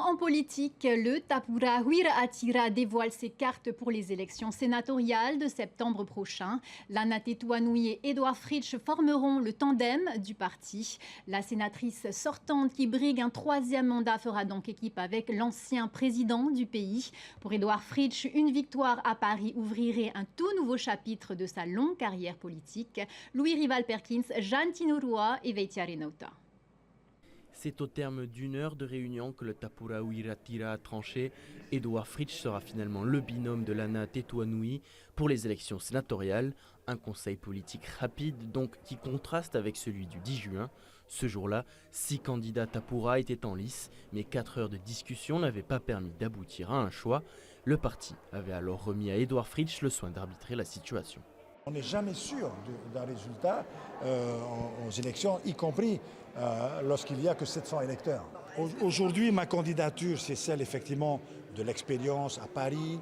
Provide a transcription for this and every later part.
En politique, le Tapura Huiraatira dévoile ses cartes pour les élections sénatoriales de septembre prochain. Lana Tetuanui et Edouard Fritsch formeront le tandem du parti. La sénatrice sortante qui brigue un troisième mandat fera donc équipe avec l'ancien président du pays. Pour Edouard Fritsch, une victoire à Paris ouvrirait un tout nouveau chapitre de sa longue carrière politique. Louis Rival-Perkins, Jeanne Tinoroa et Veitia Renauta. C'est au terme d'une heure de réunion que le Tapura Huiraatira a tranché. Edouard Fritsch sera finalement le binôme de Lana Tetuanui pour les élections sénatoriales. Un conseil politique rapide donc qui contraste avec celui du 10 juin. Ce jour-là, 6 candidats Tapura étaient en lice, mais 4 heures de discussion n'avaient pas permis d'aboutir à un choix. Le parti avait alors remis à Edouard Fritsch le soin d'arbitrer la situation. On n'est jamais sûr d'un résultat aux élections, y compris lorsqu'il n'y a que 700 électeurs. Aujourd'hui, ma candidature, c'est celle effectivement de l'expérience à Paris,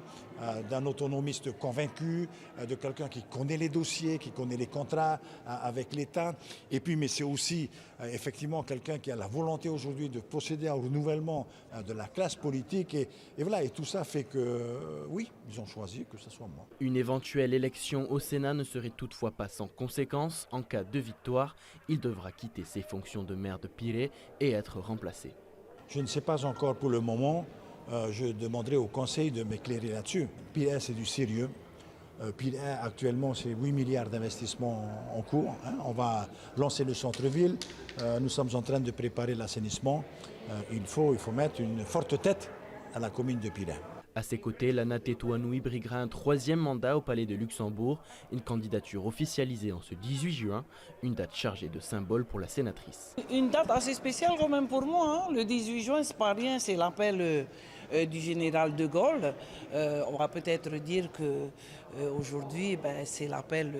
d'un autonomiste convaincu, de quelqu'un qui connaît les dossiers, qui connaît les contrats avec l'État. Et puis, mais c'est aussi effectivement quelqu'un qui a la volonté aujourd'hui de procéder au renouvellement de la classe politique. Et voilà, et tout ça fait que, oui, ils ont choisi que ce soit moi. Une éventuelle élection au Sénat ne serait toutefois pas sans conséquences. En cas de victoire, il devra quitter ses fonctions de maire de Pirée et être remplacé. Je ne sais pas encore pour le moment. Je demanderai au Conseil de m'éclairer là-dessus. Pirée, c'est du sérieux. Pirée, actuellement, c'est 8 milliards d'investissements en cours. On va lancer le centre-ville. Nous sommes en train de préparer l'assainissement. Il faut mettre une forte tête à la commune de Pirée. À ses côtés, Lana Tetuanui briguera un troisième mandat au Palais de Luxembourg, une candidature officialisée en ce 18 juin, une date chargée de symboles pour la sénatrice. Une date assez spéciale quand même pour moi, hein. Le 18 juin, c'est pas rien, c'est l'appel du général de Gaulle. On va peut-être dire que aujourd'hui, c'est l'appel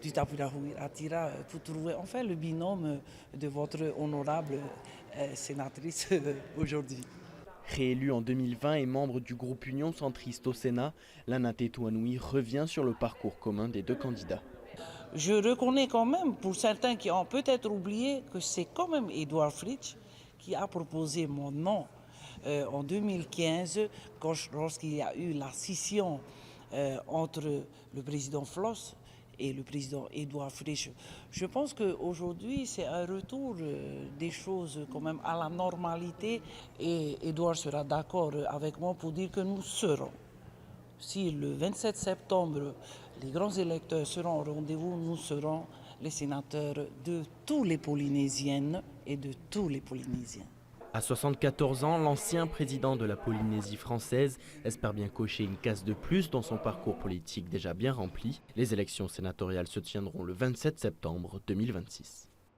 du Tapura Huiraatira pour trouver enfin le binôme de votre honorable sénatrice aujourd'hui. Réélue en 2020 et membre du groupe Union centriste au Sénat, Lana Tetuanui revient sur le parcours commun des deux candidats. Je reconnais quand même, pour certains qui ont peut-être oublié, que c'est quand même Edouard Fritsch qui a proposé mon nom en 2015, lorsqu'il y a eu la scission entre le président Floss et le président Edouard Fritsch. Je pense qu'aujourd'hui, c'est un retour des choses quand même à la normalité et Edouard sera d'accord avec moi pour dire que nous serons. Si le 27 septembre, les grands électeurs seront au rendez-vous, nous serons les sénateurs de tous les Polynésiennes et de tous les Polynésiens. À 74 ans, l'ancien président de la Polynésie française espère bien cocher une case de plus dans son parcours politique déjà bien rempli. Les élections sénatoriales se tiendront le 27 septembre 2026.